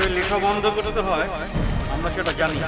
কিভাবে লেখা বন্ধ করতে হয় আমরা সেটা জানি।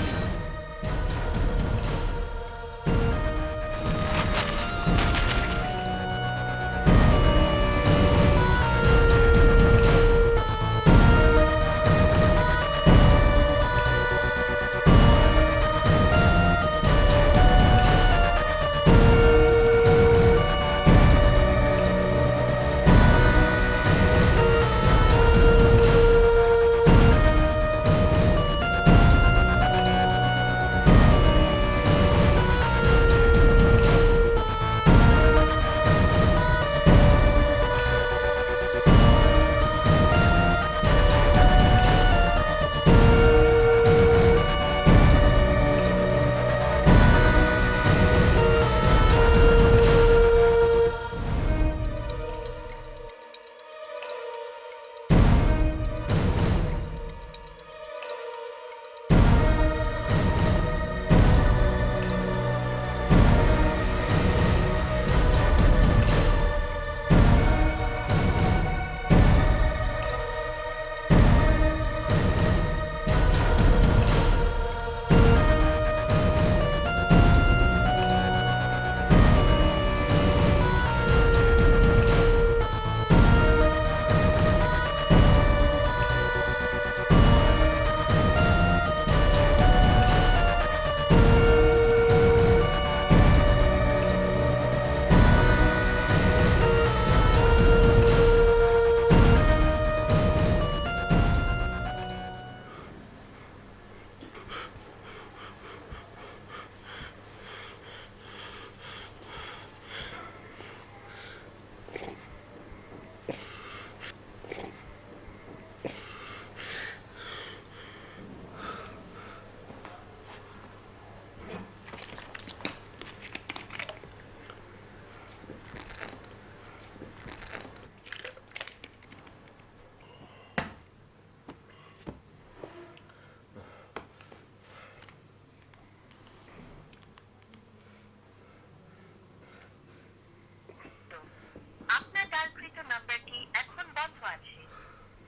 আপনার ডায়ালকৃত নাম্বারটি এখন বন্ধ আছে।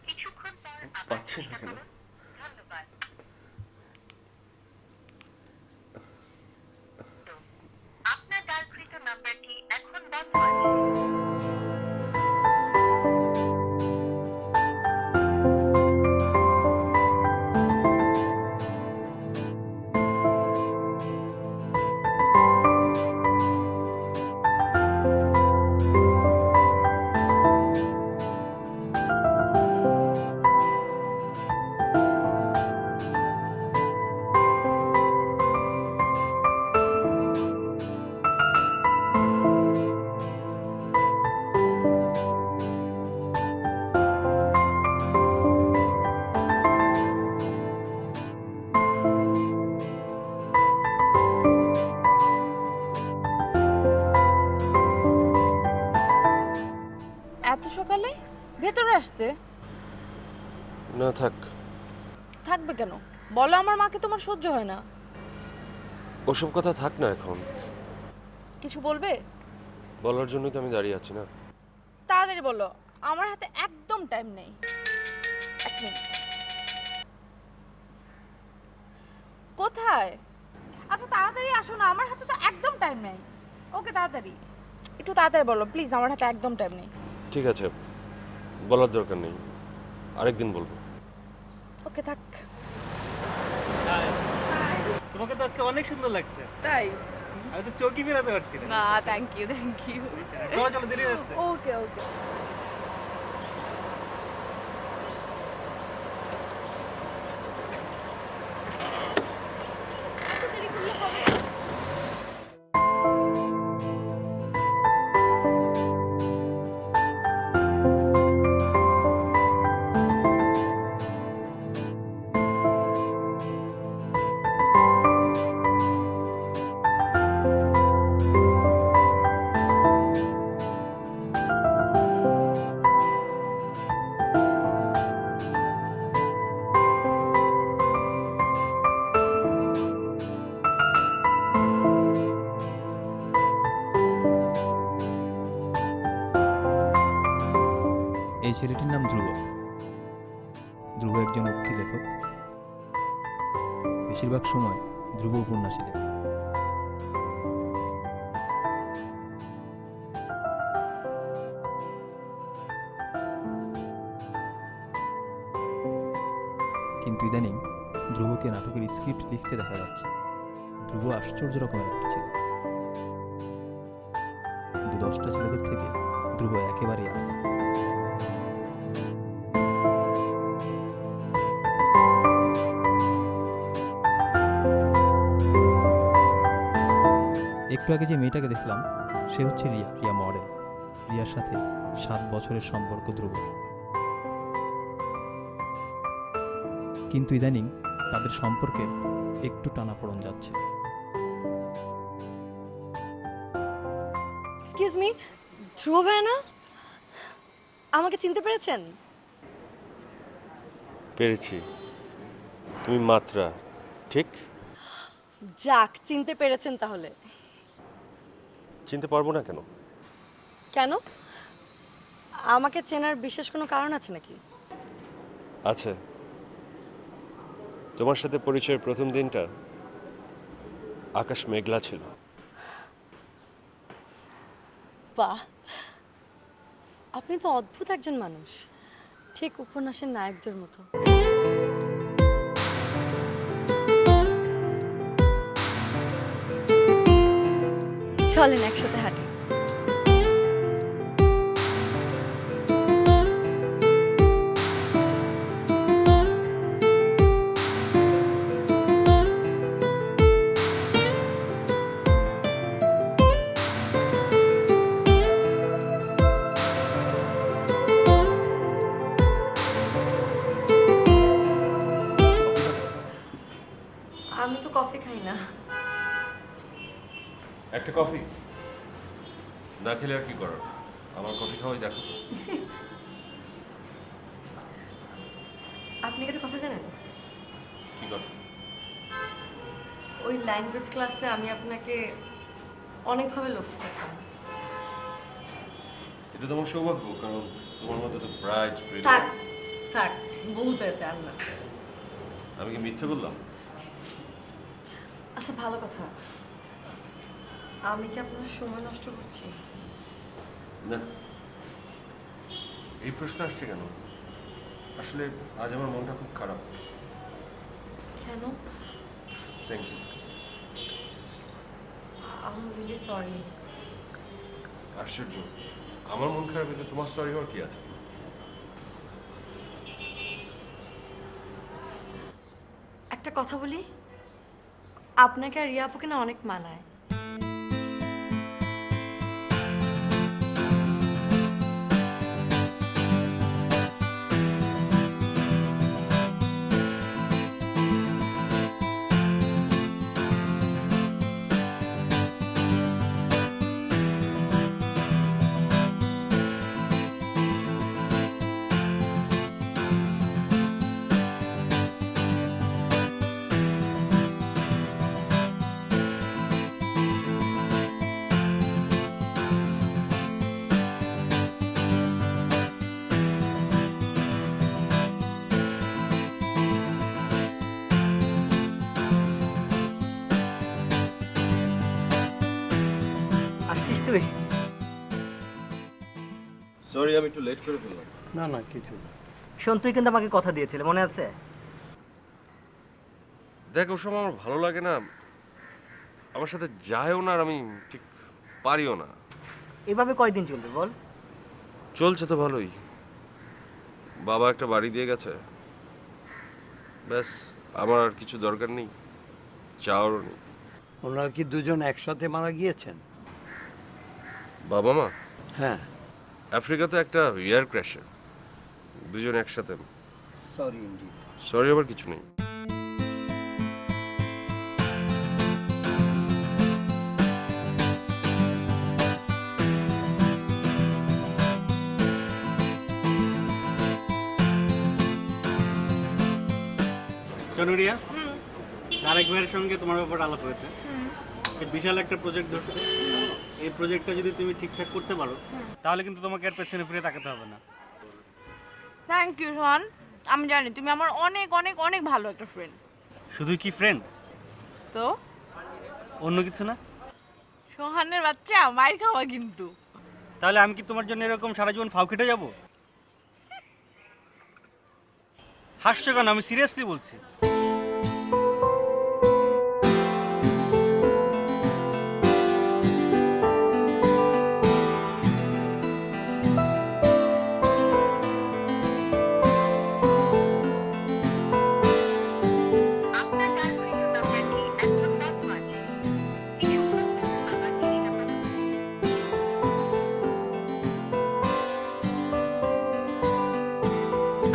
কিছুক্ষণ পর আবার পাচ্ছি না চেষ্টা কেন? করুন। ধন্যবাদ। আপনার ডায়ালকৃত নাম্বারটি এখন বন্ধ আছে। এত সকালে ভেতরে আসতে না থাক, থাকবে কেন? বলো, আমার মাকে তোমার সহ্য হয় না। ওসব কথা থাক না এখন। কিছু বলবে? বলার জন্যই তো আমি দাঁড়িয়ে আছি না। তাড়াতাড়ি বলো, আমার হাতে একদম টাইম নেই। এক মিনিট। কোথায়? আচ্ছা তাড়াতাড়ি আসো না, আমার হাতে তো একদম টাইম নেই। ওকে তাড়াতাড়ি, একটু তাড়াতাড়ি বলো প্লিজ, আমার হাতে একদম টাইম নেই। ঠিক আছে, বলার দরকার নেই, আরেকদিন বলবো। ওকে থাক। তোমাকে তো আজকে অনেক সুন্দর লাগছে। তাই? আমি তো চোখই ফেরাতে পারছি না। না থ্যাংক ইউ থ্যাংক ইউ। চলো চলো, দেরি হয়ে যাচ্ছে। ওকে ওকে। এত দেরি করলে হবে? এই ছেলেটির নাম ধ্রুব। ধ্রুব একজন উক্তি লেখক, বেশিরভাগ সময় ধ্রুব উপন্যাসী লেখক। কিন্তু ইদানিং ধ্রুবকে নাটকের স্ক্রিপ্ট লিখতে দেখা যাচ্ছে। ধ্রুব আশ্চর্য রকমের একটা ছেলে, কিন্তু 10টা ছেলেদের থেকে ধ্রুব একেবারেই আলাদা। একটু আগে যে মেয়েটাকে দেখলাম সে হচ্ছে রিয়া। রিয়া মডেল। রিয়ার সাথে 7 বছরের সম্পর্ক ধ্রুব। কিন্তু ইদানিং তাদের সম্পর্কে একটু টানাপোড়েন যাচ্ছে। এক্সকিউজ মি, ধ্রুব ভাই না? আমাকে চিনতে পেরেছেন? পেরেছি, তুমি মাত্রা, ঠিক? যাক, চিনতে পেরেছেন তাহলে। চিনতে পারবো না কেন? কেন? আমাকে চেনার বিশেষ কোনো কারণ আছে নাকি? আছে। তোমার সাথে পরিচয়ের প্রথম দিনটা আকাশ মেঘলা ছিল। বাহ, আপনি তো অদ্ভুত একজন মানুষ, ঠিক উপন্যাসের নায়কদের মতো। চলেন একসাথে হাঁটি। আমি তো কফি খাই না। একটা কফি না খেলে আর কি করার? আমার কফি খাওয়াই দেখো। আপনি কি একটা কথা জানেন? কি কথা? ওই ল্যাঙ্গুয়েজ ক্লাসে আমি আপনাকে অনেকভাবে লক্ষ্য করতাম। এটা তোমার সৌভাগ্য, কারণ তোমার মধ্যে তো ব্রাইট থাক থাক, বহুত হয়েছে আর না। আমি কি মিথ্যে বললাম? আচ্ছা, ভালো কথা, আমি কি আপনার সময় নষ্ট করছি? না, এই প্রশ্ন আসছে কেন? আসলে আজ আমার মনটা খুব খারাপ। কেন? Thank you. I am really sorry. আশ্চর্য, আমার মন খারাপ হইতে তোমার সরি হওয়ার কি আছে? একটা কথা বলি, আপনাকে আর রিয়া আপুকে না অনেক মানায়। আসছিস তুই? সরি, আমি একটু লেট করে ফেললাম। না না, কিছু না। শোন, তুই কিন্তু আমাকে কথা দিয়েছিলে, মনে আছে? দেখ, ওর সময় আমার ভালো লাগে না, আমার সাথে যায়ও না, আর আমি ঠিক পারিও না। এভাবে কয়দিন চলবে বল? চলছে তো ভালোই। বাবা একটা বাড়ি দিয়ে গেছে, ব্যাস, আমার আর কিছু দরকার নেই, চাওয়ারও নেই। ওনারা কি দুজন একসাথে মারা গিয়েছেন? বাবা মা? হ্যাঁ। আফ্রিকাতে একটা এয়ার ক্র্যাশে দুজন একসাথে। Sorry indeed. সরি আবার কিছু নেই। শোনো রিয়া, আরেক ভাইয়ের সঙ্গে তোমার ব্যাপারে আলাপ হয়েছে। সে বিশাল একটা প্রজেক্ট ধরছে। এই প্রজেক্টটা যদি তুমি ঠিকঠাক করতে পারো তাহলে কিন্তু তোমাকে আর পেছনে ফিরে তাকাতে হবে না। থ্যাংক ইউ শোন, আমি জানি তুমি আমার অনেক অনেক অনেক ভালো একটা ফ্রেন্ড। শুধু কি ফ্রেন্ড, তো অন্য কিছু না? সোহানের বাচ্চা মায়ের খাওয়া কিন্তু। তাহলে আমি কি তোমার জন্য এরকম সারা জীবন ফাউ খেটে যাব? হাসছো কেন? আমি সিরিয়াসলি বলছি। আপনার ডায়ালকৃত নাম্বারটি এখন বন্ধ আছে। কিছুক্ষণ পর আবার চেষ্টা করুন।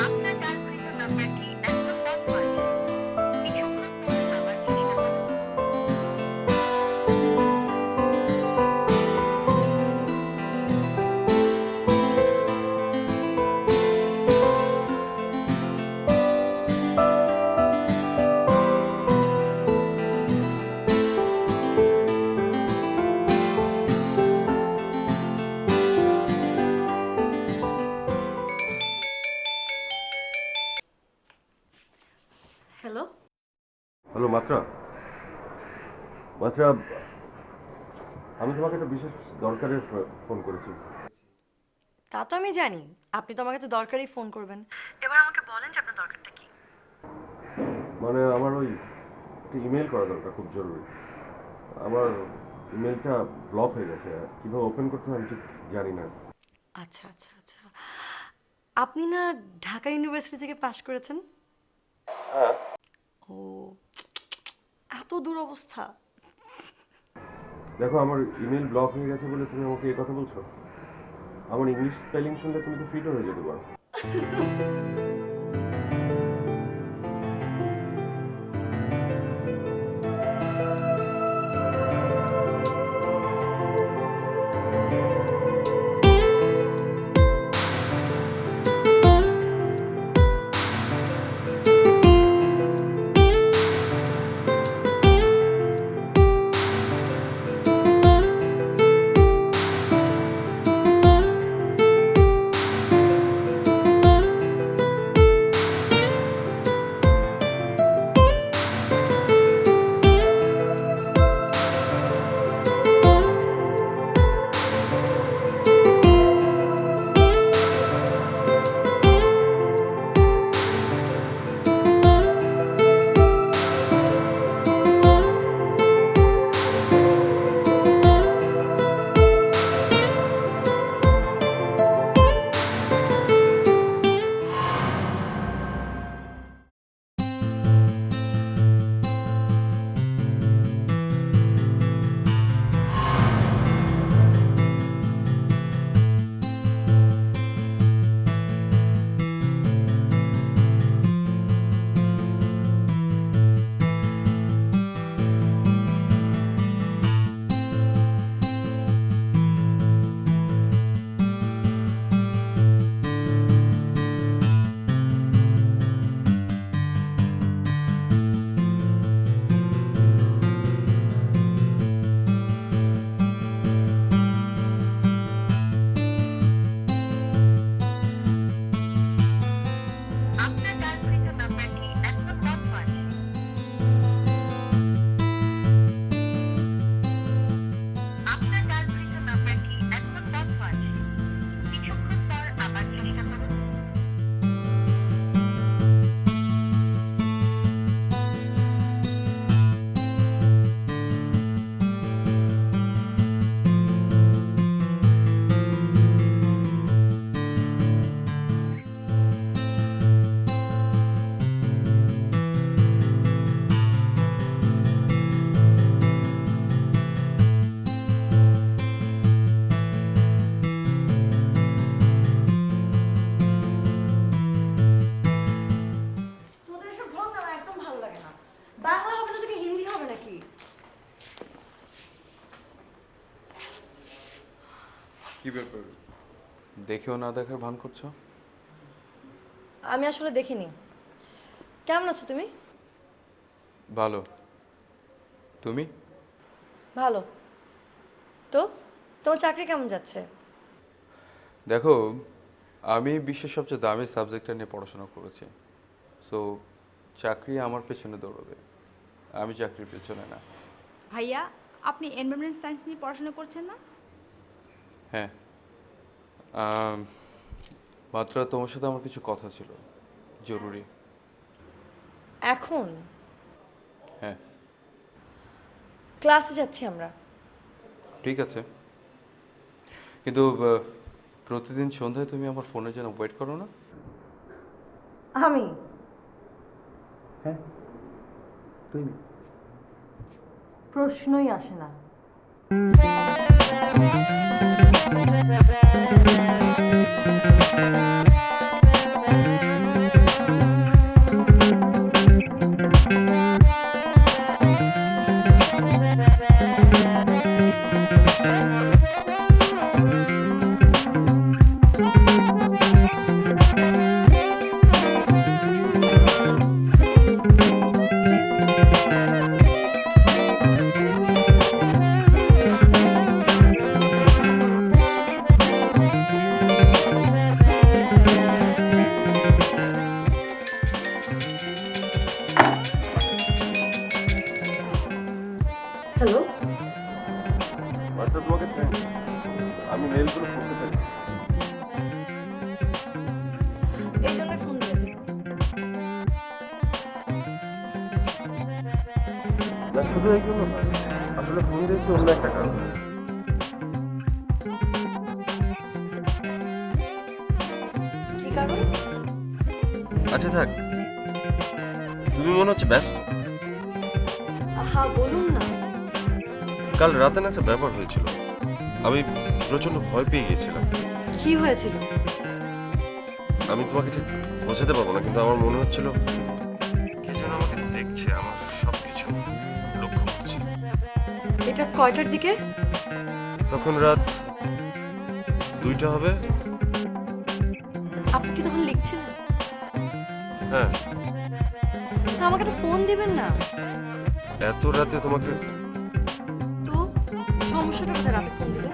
আপনার ডায়ালকৃত নাম্বারটি এখন বন্ধ আছে। কিছুক্ষণ পর আবার চেষ্টা করুন। হ্যালো, হ্যালো মাত্রা, মাত্রা, আমি তোমাকে একটা বিশেষ দরকারে ফোন করেছি। তা তো আমি জানি আপনি তো আমার কাছে দরকারই ফোন করবেন। এবার আমাকে বলেন যে আপনার দরকারটা কি। মানে আমার ওই একটা ইমেল করা দরকার, খুব জরুরি। আমার ইমেলটা ব্লক হয়ে গেছে, কীভাবে ওপেন করতে হয় আমি ঠিক জানি না। আচ্ছা আচ্ছা আচ্ছা, আপনি না ঢাকা ইউনিভার্সিটি থেকে পাশ করেছেন? হ্যাঁ। ও, এত দূর অবস্থা। দেখো, আমার ইমেল ব্লক হয়ে গেছে বলে তুমি আমাকে এই কথা বলছো? আমার ইংলিশ স্পেলিং শুনলে তুমি তো ফিট হয়ে যেতে পারো। আপনার ডায়ালকৃত নাম্বারটি এখন বন্ধ আছে। আপনার ডায়ালকৃত নাম্বারটি এখন বন্ধ আছে। কিছুক্ষণ পর আবার চেষ্টা করুন। তোদের সব ঢং আমার একদম ভালো লাগে না। বাংলা হবে না তোকে হিন্দি হবে নাকি? কি ব্যাপার, দেখেও না দেখার ভান করছো? আমি আসলে দেখিনি। কেমন আছো তুমি? ভালো। তুমি? ভালো। তো তোমার চাকরি কেমন যাচ্ছে? দেখো, আমি বিশ্বের সবচেয়ে দামি সাবজেক্টটা নিয়ে পড়াশোনা করেছি, সো চাকরি আমার পেছনে দৌড়বে, আমি চাকরির পেছনে না। ভাইয়া আপনি এনভায়রনমেন্ট সায়েন্স নিয়ে পড়াশোনা করছেন না? হ্যাঁ, মাত্র তোমার সাথে আমার কিছু কথা ছিল, জরুরি। এখন হ্যাঁ, ক্লাসে যাচ্ছি আমরা। ঠিক আছে, কিন্তু প্রতিদিন সন্ধ্যায় তুমি আমার ফোনের জন্য ওয়েট করো না? আমি হ্যাঁ, তুমি। প্রশ্নই আসে না। হ্যালো, মাত্র তোমাকে thanks। আমি মেলগুলো পড়তে পারি। এই জন্য ফোন দিয়েছি। না শুধু এই জন্য না, আসলে ফোন দিয়েছি অন্য একটা কারণ। কি কারণ? আচ্ছা থাক, তুমি মনে হচ্ছে ব্যস্ত। হ্যাঁ বলুন না। কাল রাতে না একটা ব্যাপার হয়েছিল, আমি প্রচন্ড ভয় পেয়ে গিয়েছিলাম। কি হয়েছিল? আমি তোমাকে ঠিক বোঝাতে পারবো না, কিন্তু আমার মনে হচ্ছিল কে যেন আমাকে দেখছে, আমার সবকিছু লক্ষ্য করছে। এটা কয়টার দিকে? তখন রাত 2টা হবে। আপনি কি তখন লিখছিলেন? হ্যাঁ, তো আমাকে একটা ফোন দিবেন না। এত রাতে তোমাকে, তো সমস্যাটা কোথায় রাতে ফোন দিলে?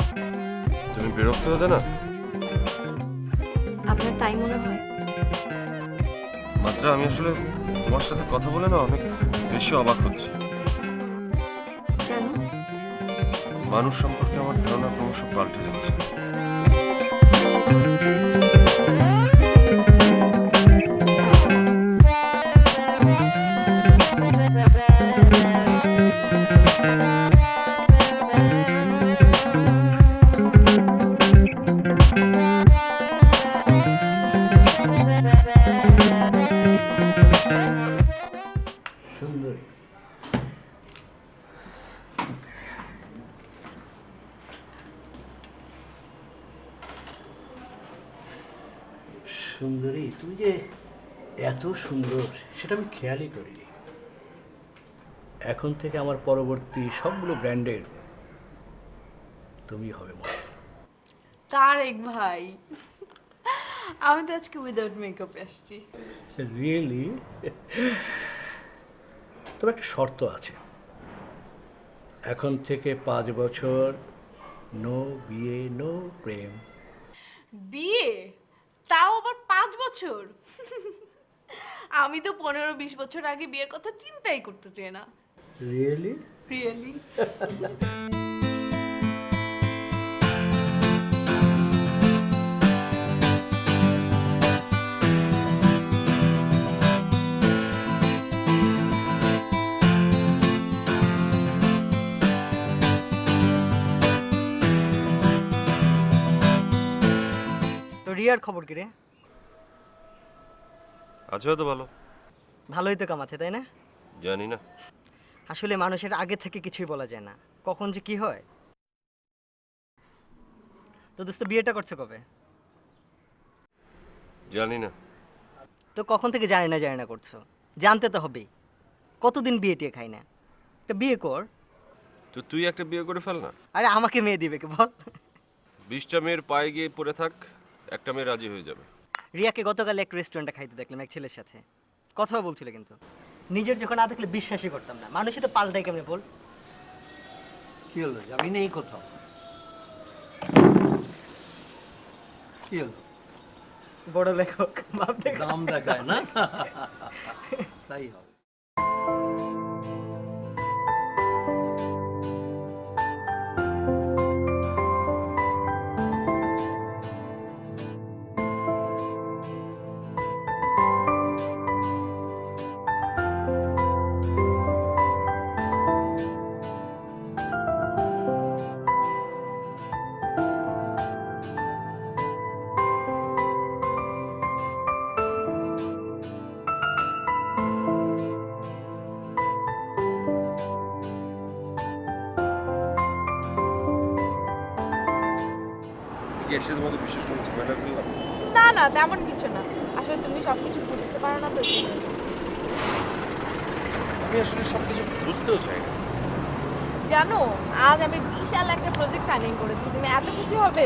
তুমি বিরক্ত হতে না? আপনার তাই মনে হয়? মাত্র আমি আসলে তোমার সাথে কথা বলে না অনেক বেশি অবাক হচ্ছি। কেন? মানুষ সম্পর্কে আমার ধারণা ক্রমশ পাল্টে যাচ্ছে। সুন্দরী, সুন্দরী, তুমি যে এত সুন্দর সেটা আমি খেয়ালই করিনি। এখন থেকে আমার পরবর্তী সবগুলো ব্র্যান্ডের তুমি হবে মনে। তারেক ভাই, আমি তো আজকে উইদাউট মেকআপ আসছি। রিয়েলি? তবে একটা শর্ত আছে, এখন থেকে 5 বছর নো বিয়ে নো প্রেম। বিয়ে? তাও আবার 5 বছর? আমি তো 15-20 বছর আগে বিয়ের কথা চিন্তাই করতে চাই না। রিয়েলি? রিয়েলি? তো রিয়ার খবর কি রে? আছে হয়তো ভালো, ভালোই তো কামাচ্ছে, তাই না? জানি না। আসলে মানুষের আগে থেকে কিছুই বলা যায় না, কখন যে কি হয়। তো দোস্ত বিয়েটা করছো কবে? জানি না। তো কখন থেকে জানি না করছো? জানতে তো হবেই। কতদিন বিয়ে টিয়ে খাই না, একটা বিয়ে কর। তো তুই একটা বিয়ে করে ফেল না। আরে আমাকে মেয়ে দিবে কে বল? 20টা মেয়ের পায়ে গিয়ে পড়ে থাক, একটা মেয়ে রাজি হয়ে যাবে। রিয়াকে গতকাল এক রেস্টুরেন্টে খাইতে দেখলাম এক ছেলের সাথে, কথাও বলছিল, কিন্তু নিজের যখন না দেখলে বিশ্বাসই করতাম না। মানুষই তো পাল্টাই কেমনে বল? কি হলো, যাবি না এই কোথাও? কি হলো? বড় লেখক ভাব দেখো। দাম দেখায় না তাই হবে। কি একসাথে মতো বিশেষ কোনো ঝামেলা ফেললাম? না না তেমন কিছু না, আসলে তুমি সবকিছু বুঝতে পারো না তো এই জন্য। আমি আসলে সব কিছু বুঝতেও চাই না। জানো আজ আমি বিশাল একটা প্রজেক্ট সাইনিং করেছি, তুমি এত খুশি হবে?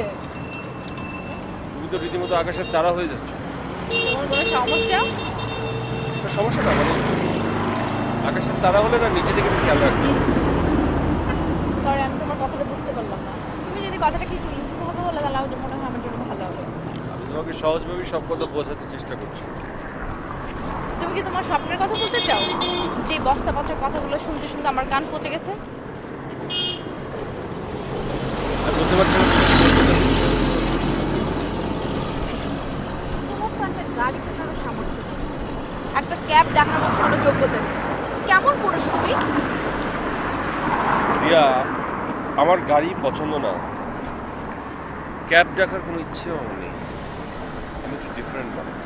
তুমি তো রীতিমতো আকাশের তারা হয়ে যাচ্ছ। তোমার কোনো সমস্যা? সমস্যাটা মানে আকাশের তারা হলে না নিচে থেকে একটু খেয়াল রাখতে হবে। সরি আমি তোমার কথাটা বুঝতে পারলাম না। তুমি যদি কথাটা কি একটু ইজি ভাবে বলে তাহলে আমার মনে হয় আমার জন্য ভালো হবে। আমি তোমাকে সহজভাবেই সব কথা বোঝাতে চেষ্টা করছি। তুমি কি তোমার স্বপ্নের কথা বলতে চাও, যে বস্তা পচা কথাগুলো শুনতে শুনতে আমার কান পচে গেছে? আমি বুঝতে পারছি না তুমি কি বলতে চাচ্ছ। তোমার তো একটা গাড়ি কেনারও সামর্থ্য নেই, একটা ক্যাব ডাকার মতো কোনো যোগ্যতা নেই। কেমন পুরুষ তুমি? রিয়া, আমার গাড়ি পছন্দ না, ক্যাব ডাকার কোনো ইচ্ছেও আমার নেই। আমি একটু ডিফারেন্ট মানুষ।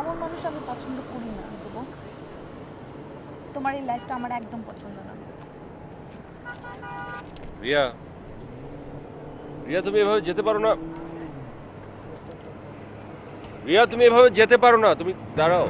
এমন মানুষ আমি পছন্দ করি না দেবো। তোমার এই লাইফটা আমার একদম পছন্দ না। রিয়া, রিয়া তুমি এভাবে যেতে পারো না। রিয়া তুমি এভাবে যেতে পারো না, তুমি দাঁড়াও।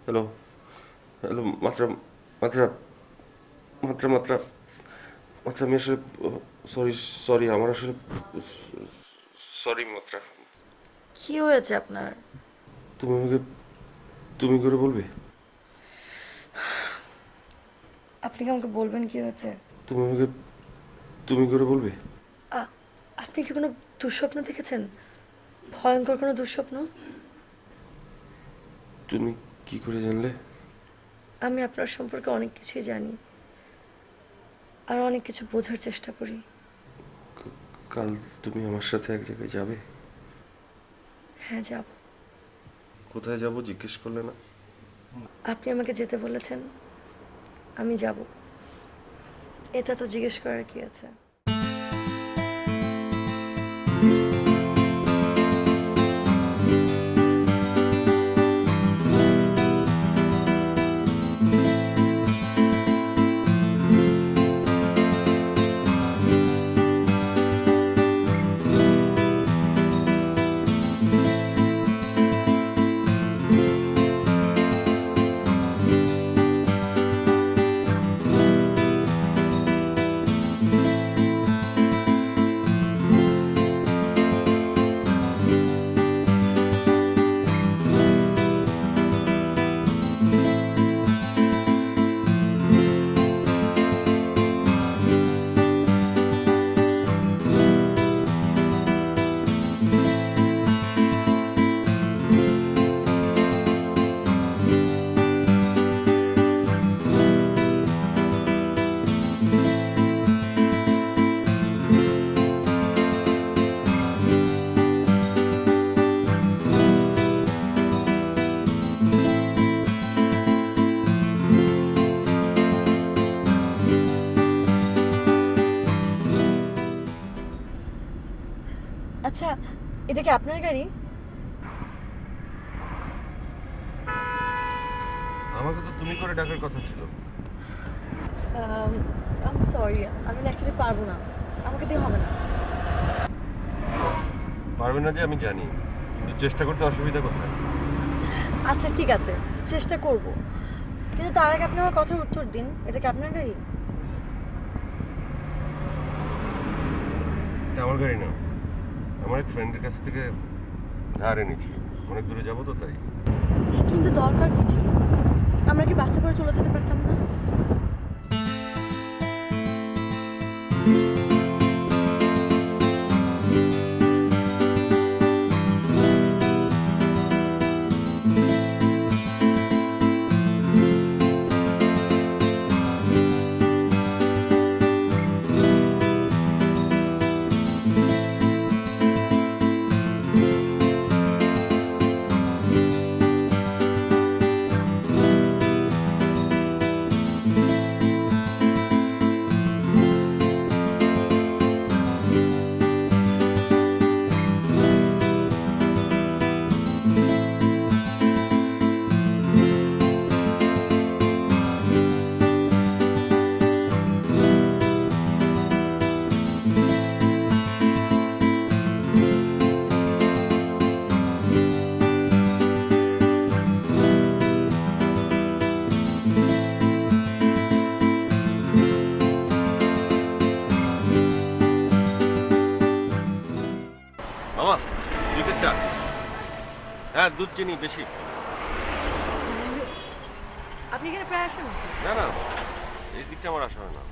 হ্যালো হ্যালো মাত্রা মাত্রা মাত্রা মাত্রা মাত্রা আমি আসলে সরি আমার আসলে সরি মাত্রা। কি হয়েছে আপনার? তুমি আমাকে তুমি করে বলবে? আপনি কি আমাকে বলবেন কি হয়েছে? তুমি আমাকে তুমি করে বলবে? আপনি কি কোনো দুঃস্বপ্ন দেখেছেন? ভয়ঙ্কর কোনো দুঃস্বপ্ন? তুমি কি করে জানলে? আমি আপনার সম্পর্কে অনেক কিছুই জানি, আর অনেক কিছু বোঝার চেষ্টা করি। কাল তুমি আমার সাথে এক জায়গায় যাবে? হ্যাঁ, যাব। কোথায় যাব জিজ্ঞেস করলে না? আপনি আমাকে যেতে বলেছেন, আমি যাব। এটা তো জিজ্ঞেস করার কি আছে? আচ্ছা, এটা কি আপনার গাড়ি? আমাকে তো তুমি করে ডাকার কথা ছিল। আই সরি, আমি অ্যাকচুয়ালি পারবো না, আমাকে দিয়ে হবে না। পারবে না যে আমি জানি, কিন্তু চেষ্টা করতে অসুবিধা কোথায়? আচ্ছা ঠিক আছে, চেষ্টা করব, কিন্তু তার আগে আপনি আমার কথার উত্তর দিন। এটা কি আপনার গাড়ি? এটা আমার গাড়ি না, আমার এক ফ্রেন্ডের কাছ থেকে ধার এনেছি, অনেক দূরে যাবো তো তাই। কিন্তু দরকার কি ছিল? আমরা কি বাসে করে চলে যেতে পারতাম না? মামা 2 চা। হ্যাঁ, দুধ চিনি বেশি। আপনি এখানে প্রায় আসেন? না না, এই দিকটা আমার আসা হয় না।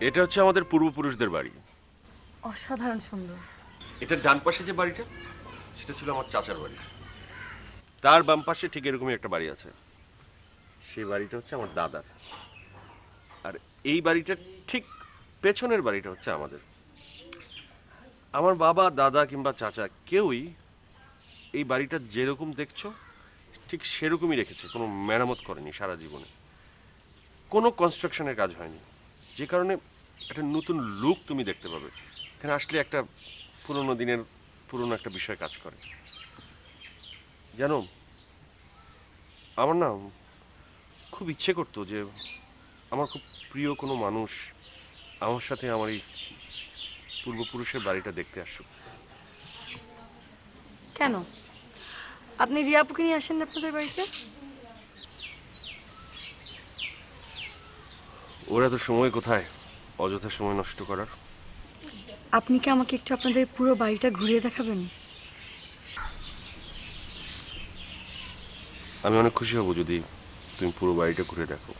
এটা হচ্ছে আমাদের পূর্বপুরুষদের বাড়ি। অসাধারণ সুন্দর। এটার ডান পাশে যে বাড়িটা, সেটা ছিল আমার চাচার বাড়ি। তার বাম পাশে ঠিক এরকমই একটা বাড়ি আছে, সেই বাড়িটা হচ্ছে আমার দাদার। আর এই বাড়িটা ঠিক পেছনের বাড়িটা হচ্ছে আমাদের। আমার বাবা, দাদা কিংবা চাচা কেউই এই বাড়িটা যেরকম দেখছো ঠিক সেরকমই রেখেছে, কোনো মেরামত করেনি সারা জীবনে, কোনো কনস্ট্রাকশনের কাজ হয়নি, যে কারণে একটা নতুন লুক তুমি দেখতে পাবে। এখানে আসলে একটা পুরনো দিনের পুরনো একটা বিষয় কাজ করে। জানো, আমার না খুব ইচ্ছে করতো যে আমার খুব প্রিয় কোনো মানুষ আমার সাথে আমার এই পূর্বপুরুষের বাড়িটা দেখতে আসুক। কেন আপনি রিয়াপুকে নিয়ে আসেন না আপনাদের বাড়িতে? ওরা তো সময় কোথায় অযথা সময় নষ্ট করার। আপনি কি আমাকে একটু আপনাদের পুরো বাড়িটা ঘুরিয়ে দেখাবেন? আমি অনেক খুশি হব যদি তুমি পুরো বাড়িটা ঘুরে দেখো।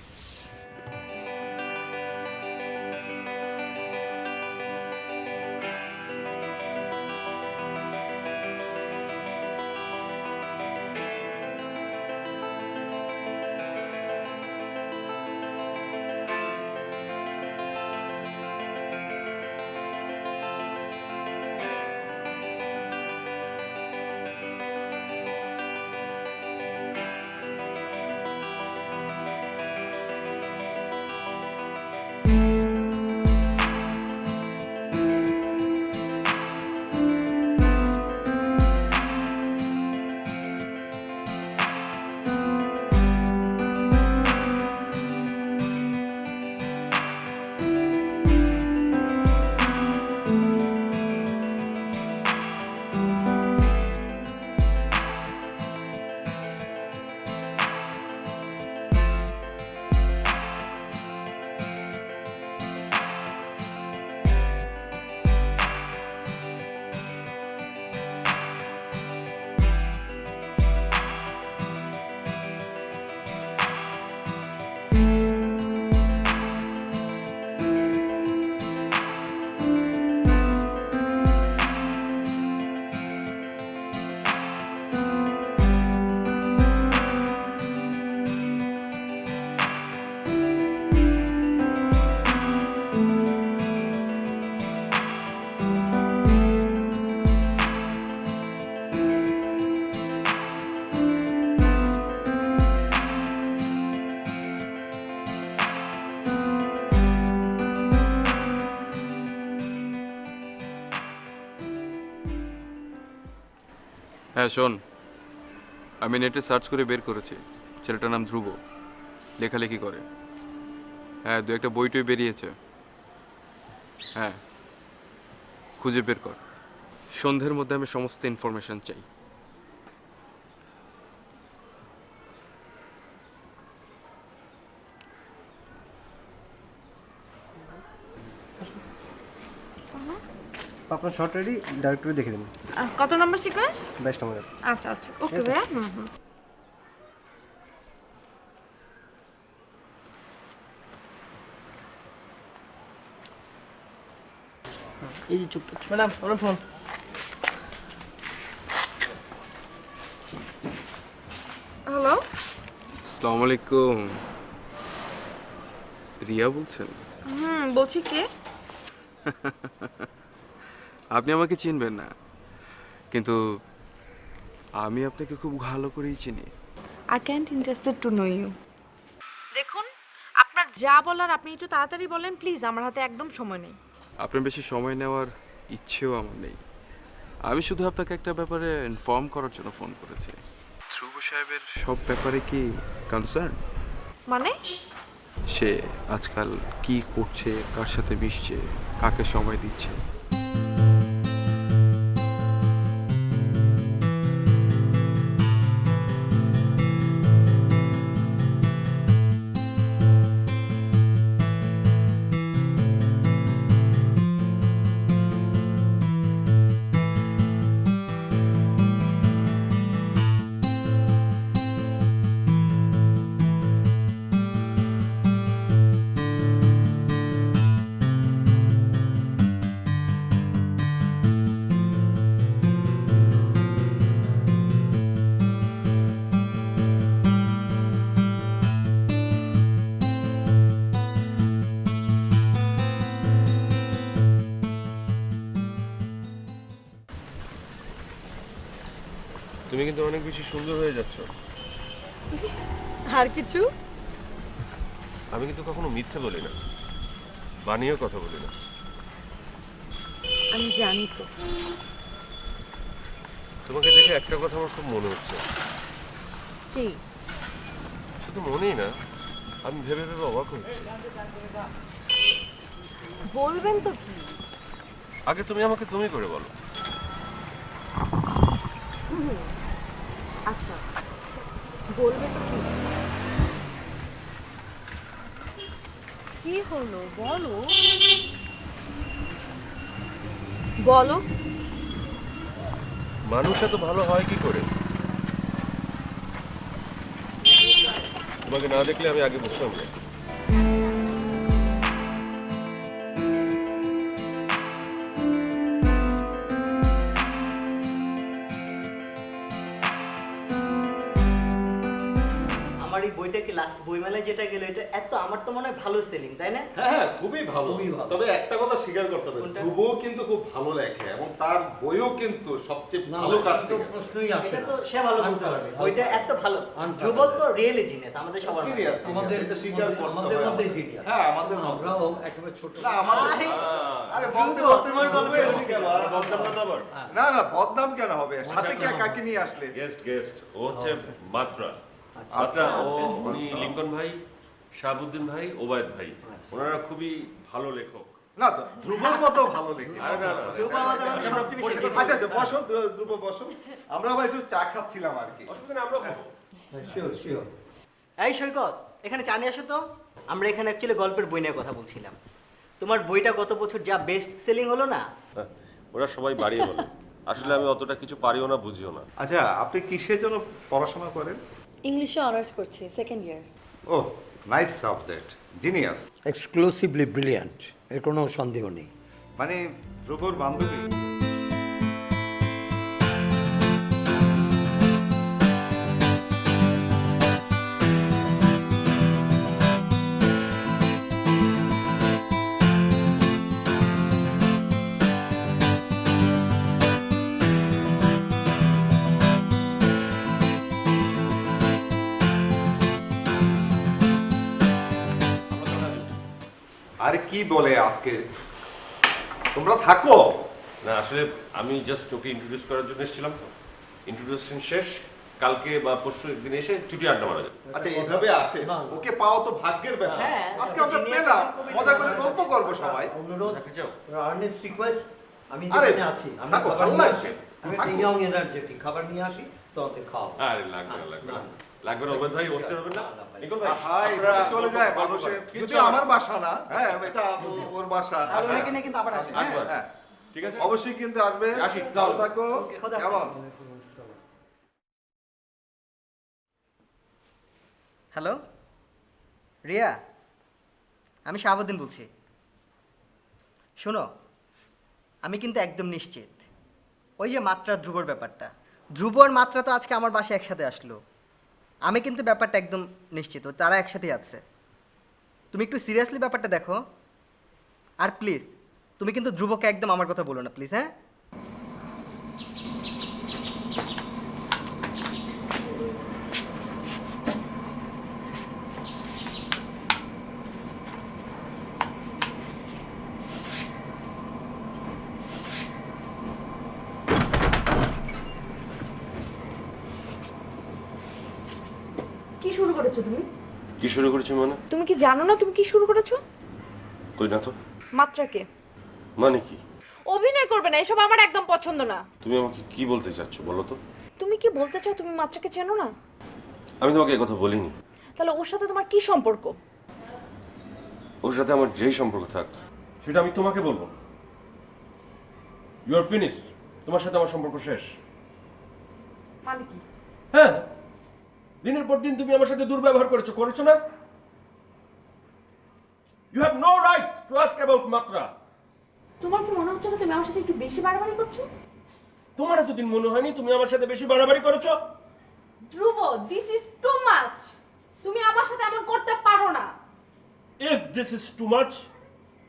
হ্যাঁ শোন, আমি নেটে সার্চ করে বের করেছি, ছেলেটার নাম ধ্রুব, লেখালেখি করে। হ্যাঁ, দু একটা বই টই বেরিয়েছে। হ্যাঁ, খুঁজে বের কর। সন্ধ্যের মধ্যে আমি সমস্ত ইনফরমেশন চাই। আপনার শর্ট রেডি, ডাইরেক্টরি দেখে দিন। কত নম্বর সিকোয়েন্স? 22 নম্বর। আচ্ছা আচ্ছা, ওকে ভাইয়া। এই যে চুপ। ম্যাডাম আমার ফোন। হ্যালো, আসসালামু আলাইকুম। রিয়া বলছেন? বলছি কে? আপনি আমাকে চিনবেন না, কিন্তু আমি আপনাকে খুব ভালো করেই চিনি। I can't interested to know you. দেখুন, আপনার যা বলার আপনি একটু তাড়াতাড়ি বলেন প্লিজ, আমার হাতে একদম সময় নেই। আপনার বেশি সময় নেওয়ার ইচ্ছেও আমার নেই। আমি শুধু আপনাকে একটা ব্যাপারে ইনফর্ম করার জন্য ফোন করেছি। ধ্রুব সাহেবের সব ব্যাপারে কি কনসার্ন? মানে? সে আজকাল কি করছে, কার সাথে মিশছে, কাকে সময় দিচ্ছে। তুমি কিন্তু অনেক বেশি সুন্দর হয়ে যাচ্ছ। আর কিছু? আমি কিন্তু কখনো মিথ্যে বলি না, বানিয়ে কথা বলি না। আমি জানি তো। তোমাকে দেখে একটা কথা আমার খুব মনে হচ্ছে। কি? শুধু মনেই না, আমি ভেবে ভেবে অবাক হচ্ছি। বলবেন তো কি? আগে তুমি আমাকে তুমি করে বলো। আচ্ছা, বলবেন তো কি? কি হলো বলো? বলো। মানুষ এত ভালো হয় কি করে? তোমাকে না দেখলে আমি আগে বুঝতাম না। আমার এই বইটা কি লাস্ট বইমেলায় যেটা গেল, এটা এত আমার তো মনে হয় ভালো সেলিং, তাই না? হ্যাঁ খুবই ভালো। তবে একটা কথা স্বীকার করতে হবে, কোনটা? ধ্রুবও কিন্তু খুব ভালো লেখে এবং তার বইও কিন্তু সবচেয়ে ভালো কাজ থেকে। প্রশ্নই আসে এটা না। তো সে ভালো বলতে পারবে, বইটা এত ভালো। ধ্রুব তো রিয়েলি জিনিয়াস, আমাদের সবার মাঝে। Genius, আমাদের এটা স্বীকার করতে আমাদের হবে। মধ্যেই জিনিয়াস। হ্যাঁ আমাদের মধ্যে। আমরাও একেবারে ছোট। না আমার আরে বলতে বলতে তোমার গল্প স্বীকার করো। না না বদনাম কেন হবে? সাথে কি কাকে নিয়ে আসলে? গেস্ট ও হচ্ছে মাত্রা। মাত্রা ও উনি লিঙ্কন ভাই, শাহাবুদ্দিন ভাই, ওবায়দ ভাই, ওনারা খুবই ভালো লেখক। না তো ধ্রুবর মতো ভালো লেখে। আরে না, না, না। ধ্রুব আমাদের মধ্যে সবচেয়ে বেশি আচ্ছা আচ্ছা বসো ধ্রুব বসো। আমরা আবার একটু চা খাচ্ছিলাম আর কি। অসুবিধা নেই, আমরাও খাবো। Sure sure. এই সৈকত, এখানে চা নিয়ে আসো তো। আমরা এখানে অ্যাকচুয়ালি গল্পের বই নিয়ে কথা বলছিলাম। তোমার বইটা গত বছর যা বেস্ট সেলিং হলো না? হ্যাঁ, ওরা সবাই বাড়িয়ে বলে। আসলে আমি অতটা কিছু পারিও না, বুঝিও না। আচ্ছা আপনি কিসের জন্য পড়াশোনা করেন? ইংলিশে অনার্স করছি, second year. Oh nice subject, genius. Exclusively brilliant, এর কোনো সন্দেহ নেই। মানে ধ্রুবর বান্ধবী? আরে কি বলে আজকে? তোমরা থাকো না আসলে আমি জাস্ট ওকে ইন্ট্রোডিউস করার জন্য এসেছিলাম তো। ইন্ট্রোডিউশন শেষ, কালকে বা পরশু একদিন এসে ছুটি আড্ডা মারা যাবে। আচ্ছা এইভাবে আসে? ওকে পাওয়া তো ভাগ্যের ব্যাপার। হ্যাঁ, আজকে আমরা পেলাম, মজা করে গল্প করবো সবাই। অনুরোধ, রাখতে চাও? আর্নেস্ট রিকোয়েস্ট, আমি আরে, যেখানে আছি আমি থাকো, খাবার ভালো নিয়ে লাগছে। আসি। আমি একটা থাকো। ইয়ং এনার্জেটিক খাবার নিয়ে আসি, তোমাকে খাওয়াবো। আরে লাগবে না, লাগবে না। লাগবে না ওবায়দ ভাই, বসতে হবে না। লিঙ্কন ভাই, হাই আমরা চলে যায় গল্প মানুষে। করি। যদি কিচ্ছু হবে আমার না। বাসা না, হ্যাঁ এটা ওর বাসা। আর ও এখানে কিন্তু আবার আসবে। আসবে। হ্যাঁ ঠিক আছে? অবশ্যই কিন্তু আসবে। আসি, ভালো থাকো। খোদা হাফেজ। কেমন? হ্যালো রিয়া, আমি শাহাবুদ্দিন বলছি। শোনো, আমি কিন্তু একদম নিশ্চিত ওই যে মাত্রা ধ্রুবর ব্যাপারটা, ধ্রুব আর মাত্রা তো আজকে আমার বাসায় একসাথে আসলো। আমি কিন্তু ব্যাপারটা একদম নিশ্চিত তারা একসাথেই আছে। তুমি একটু সিরিয়াসলি ব্যাপারটা দেখো। আর প্লিজ তুমি কিন্তু ধ্রুবকে একদম আমার কথা বলো না প্লিজ, হ্যাঁ? কি শুরু করেছো তুমি? কি শুরু করেছি মানে? তুমি কি জানো না তুমি কি শুরু করেছো? কই না তো। মাত্রাকে মানে কি? অভিনয় করবে না, এসব আমার একদম পছন্দ না। তুমি আমাকে কি বলতে চাচ্ছ বলো তো? তুমি কি বলতে চাও তুমি মাত্রাকে চেনো না? আমি তোমাকে এই কথা বলিনি। তাহলে ওর সাথে তোমার কি সম্পর্ক? ওর সাথে আমার যেই সম্পর্ক থাক সেটা আমি তোমাকে বলবো। ইউ আর ফিনিশড, তোমার সাথে আমার সম্পর্ক শেষ। মানে কি? হ্যাঁ, দিনের পর দিন তুমি আমার সাথে দুর্ব্যবহার করেছো না? You have no right to ask about মাত্রা। তোমার কি মনে হচ্ছে না তুমি আমার সাথে একটু বেশি বাড়াবাড়ি করছো? তোমার এতদিন মনে হয়নি তুমি আমার সাথে বেশি বাড়াবাড়ি করেছো? ধ্রুব, দিস ইজ টু মাচ। তুমি আমার সাথে এমন করতে পারো না। If this is too much,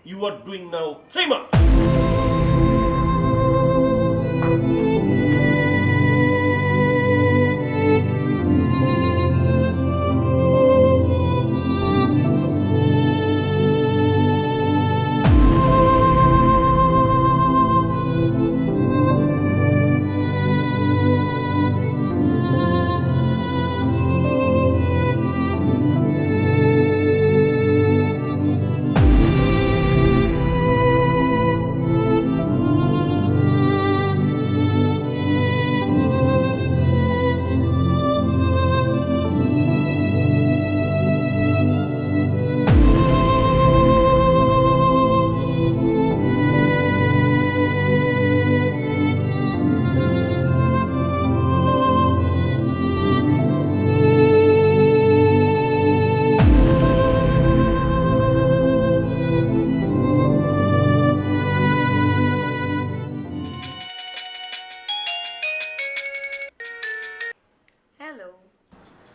you are doing now too much.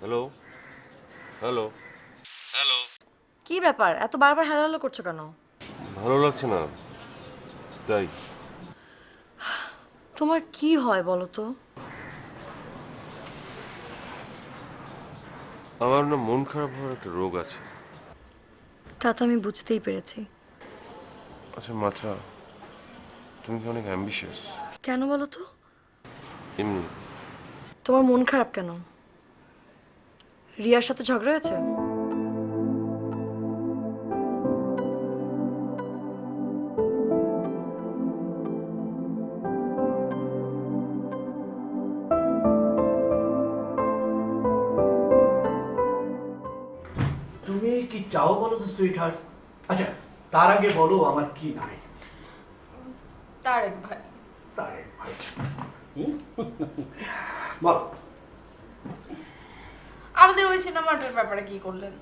Hello hello hello. কি ব্যাপার এত বারবার হ্যালো হ্যালো করছো কেন? ভালো লাগছে না তাই। তোমার কি হয় বলো তো? আমার না মন খারাপ হওয়ার একটা রোগ আছে। তা তো আমি বুঝতেই পেরেছি। আচ্ছা মাত্রা, তুমি কি অনেক অ্যাম্বিশিয়াস? কেন বলো তো? এমনি। তোমার মন খারাপ কেন? রিয়ার সাথে ঝগড়া হয়েছে? তুমি কি চাও বলো তো সুইট হার্ট? আচ্ছা তার আগে বলো আমার কি নাই। তারেক ভাই। তারেক ভাই বল। আমাদের ওই সিনেমাটার ব্যাপারে কি করলেন?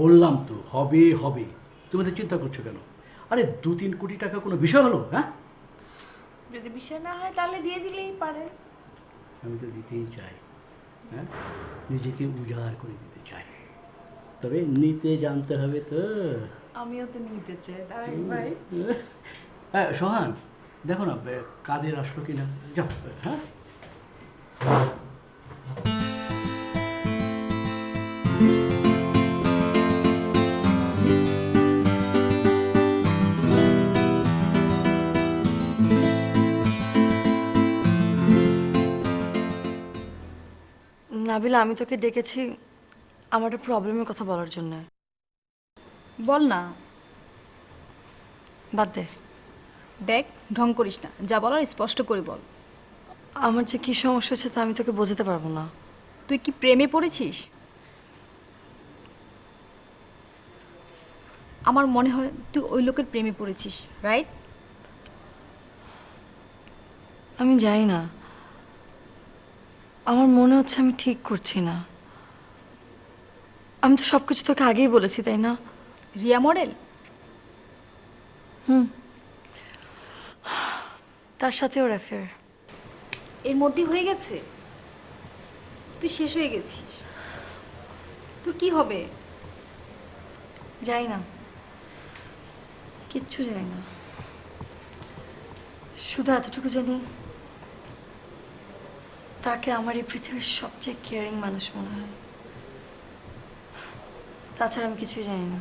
বললাম তো হবে হবে, তুমি তো চিন্তা করছো কেন? আরে 2-3 কোটি টাকা কোনো বিষয় হলো? হ্যাঁ, যদি বিষয় না হয় তাহলে দিয়ে দিলেই পারে। আমি তো দিতেই চাই, হ্যাঁ, নিজেকে উজাড় করে দিতে চাই, তবে নিতে জানতে হবে তো। আমিও তো নিতে চাই তারেক ভাই। হ্যাঁ সোহান, দেখো না কাদের আসলো কিনা, যাও। হ্যাঁ নাবিলা, আমি তোকে ডেকেছি আমার একটা প্রবলেমের কথা বলার জন্য। বল না। বাদ দে। দেখ ঢং করিস না, যা বলার স্পষ্ট করে বল। আমার যে কি সমস্যা হচ্ছে তা আমি তোকে বোঝাতে পারবো না। তুই কি প্রেমে পড়েছিস? আমার মনে হয় তুই ওই লোকের প্রেমে পড়েছিস, রাইট? আমি জানি না, আমার মনে হচ্ছে আমি ঠিক করছি না। আমি তো সবকিছু তোকে আগেই বলেছি, তাই না? রিয়া মডেল? তার সাথে ওর অ্যাফেয়ার। এর মধ্যে হয়ে গেছে? তুই শেষ হয়ে গেছিস। তোর কি হবে? যাই না, কিচ্ছু জানি না, শুধু এতটুকু জানি তাকে আমার এই পৃথিবীর সবচেয়ে কেয়ারিং মানুষ মনে হয়। তাছাড়া আমি কিছুই জানি না।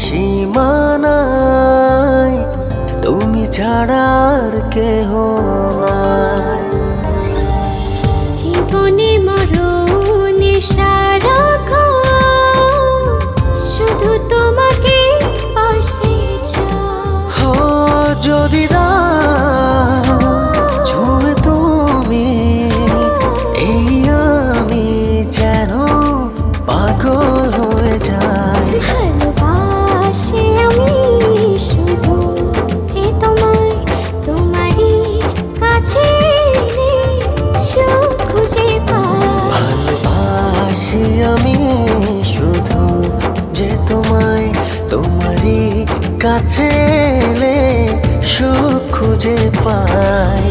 সীমানায় তুমি ছাড়ার কেহ নাই। জীবনে মরণে সারাক্ষণ শুধু তোমাকে পাশে চাই। যদি ছুঁয়ে তুমি এই আমি যেন পাগল হয়ে যাই। ভালোবাসি আমি শুধু যে তোমায়, তোমারই কাছে সুখ খুঁজে পাই। ভালোবাসি আমি শুধু যে তোমায়, তোমারই কাছে এলে সুখ খুঁজে পাই।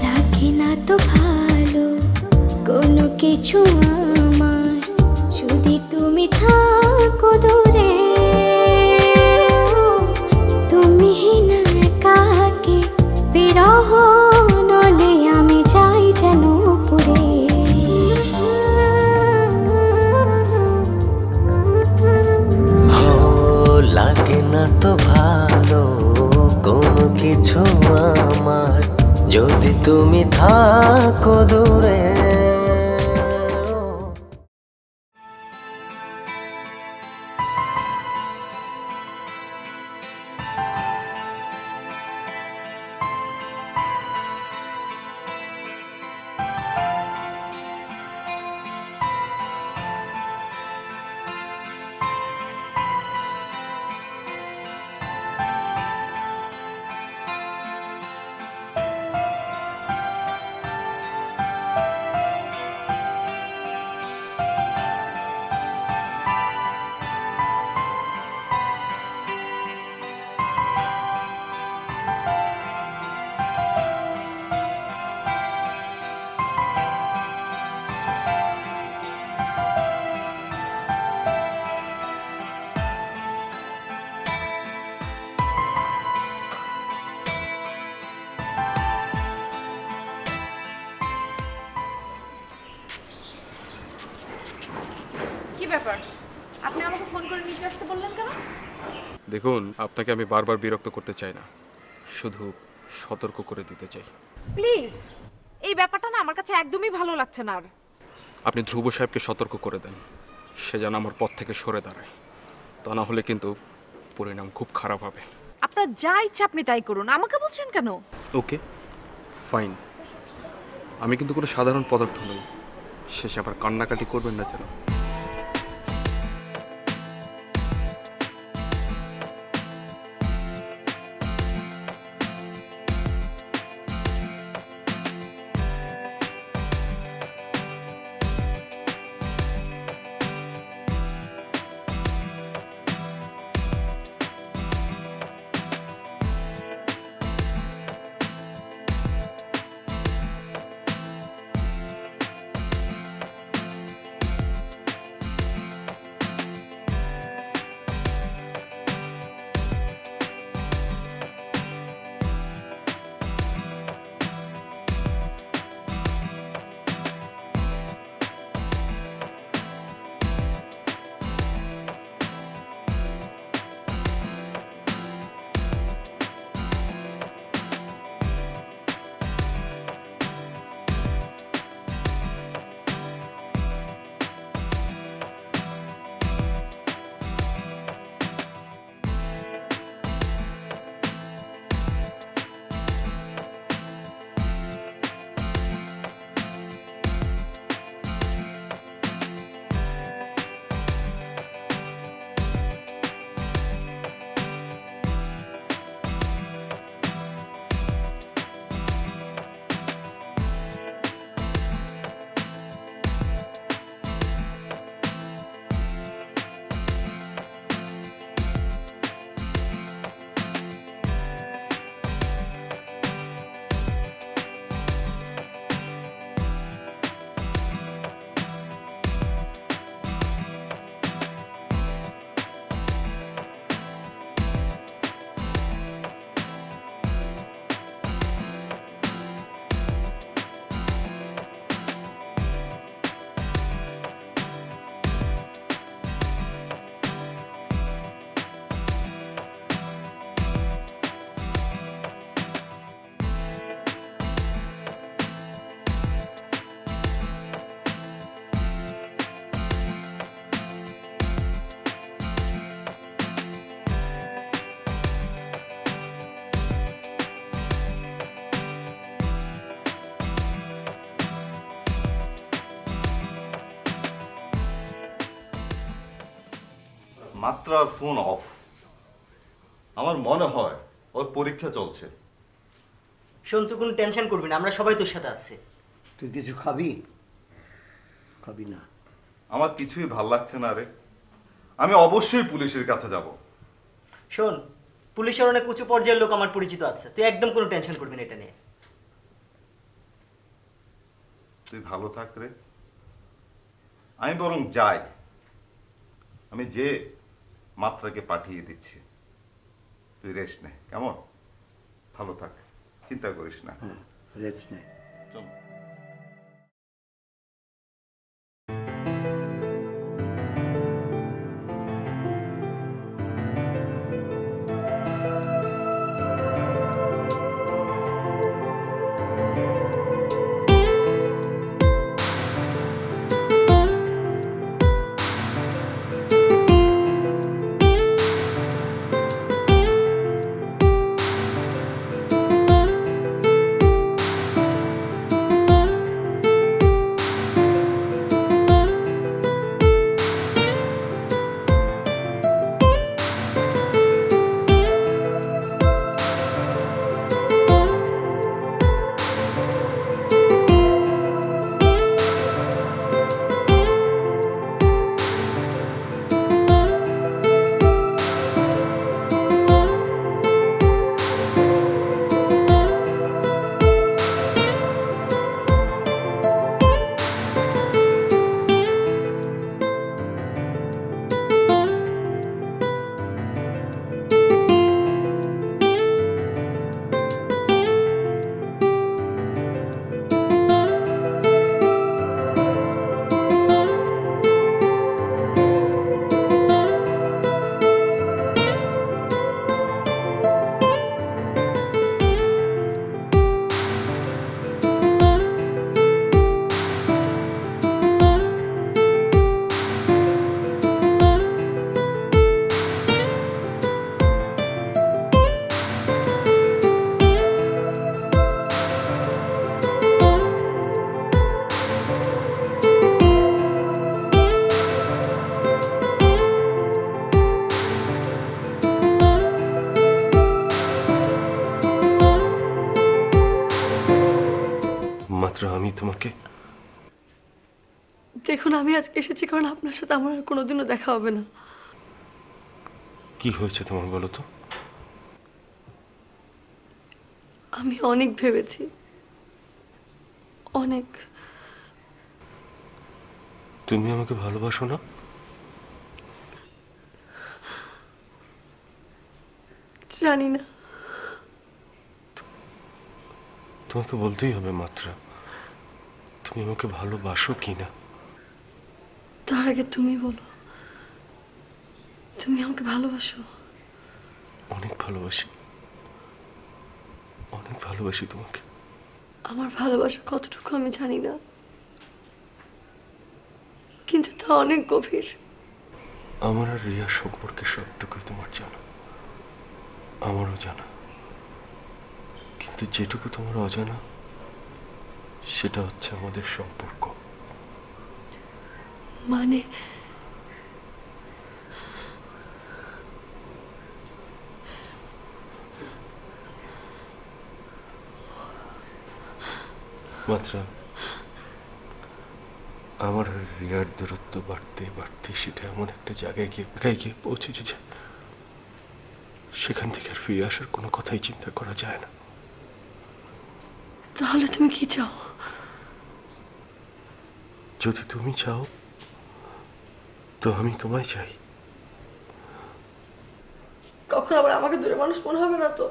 লাগে না তো ভালো কোনো কিছু আমার, যদি তুমি থাকো দূরে। তুমি না একাকে বিরহ নলে আমি যাই যেন কি ব্যাপার, আপনি আমাকে ফোন করে নিচে আসতে বললেন কেন? দেখুন, আপনাকে আমি বারবার বিরক্ত করতে চাই না, শুধু সতর্ক করে দিতে চাই। প্লিজ, এই ব্যাপারটা না আমার কাছে একদমই ভালো লাগছে না। আর আপনি ধ্রুব সাহেবকে সতর্ক করে দেন, সে যেন আমার পথ থেকে সরে দাঁড়ায়, তা না হলে কিন্তু পরিণাম খুব খারাপ হবে। আপনার যা ইচ্ছা আপনি তাই করুন, আমাকে বলছেন কেন? ওকে ফাইন, আমি কিন্তু কোনো সাধারণ পদার্থ নই, শেষে আবার কান্নাকাটি করবেন না যেন। মাত্রার ফোন অফ। আমার মনে হয় ওর পরীক্ষা চলছে। শোন, তুই কোনো টেনশন করবি না, আমরা সবাই তোর সাথে আছি। তুই কিছু খাবি? খাবি না? আমার কিছুই ভাল লাগছে না রে। আমি অবশ্যই পুলিশের কাছে যাব। শোন, পুলিশের অনেক উঁচু পর্যায়ের লোক আমার পরিচিত আছে, তুই একদম কোনো টেনশন করবি না এটা নিয়ে। তুই ভালো থাক রে। আমি বরং যাই, আমি যে মাত্রাকে পাঠিয়ে দিচ্ছি, তুই রেস্ট নে, কেমন? ভালো থাক, চিন্তা করিস না। রেস্ট নে। চল। আমাকে? দেখুন, আমি আজকে এসেছি কারণ আপনার সাথে আমার আর কোনোদিনও দেখা হবে না। কি হয়েছে তোমার বলো তো? আমি অনেক ভেবেছি, অনেক। তুমি আমাকে ভালোবাসো না? জানি না। তোমাকে বলতেই হবে মাত্রা, তুমি আমাকে ভালোবাসো কি না। তার আগে তুমি বলো, তুমি আমাকে ভালোবাসো? অনেক ভালোবাসি, অনেক ভালোবাসি তোমাকে। আমার ভালোবাসা কতটুকু আমি জানি না, কিন্তু তা অনেক গভীর। আমার আর রিয়া সম্পর্কে সবটুকুই তোমার জানা, আমারও জানা। কিন্তু যেটুকু তোমার অজানা সেটা হচ্ছে আমাদের সম্পর্ক। মানে মাত্রা, আমার আর রিয়ার দূরত্ব বাড়তে বাড়তে সেটা এমন একটা জায়গায় গিয়ে পৌঁছেছে যে সেখান থেকে আর ফিরে আসার কোনো কথাই চিন্তা করা যায় না। তাহলে তুমি কি চাও? যদি তুমি চাও তো আমি তোমায় চাই। কখন আবার আমাকে দূরে মানুষ মনে হবে না তো?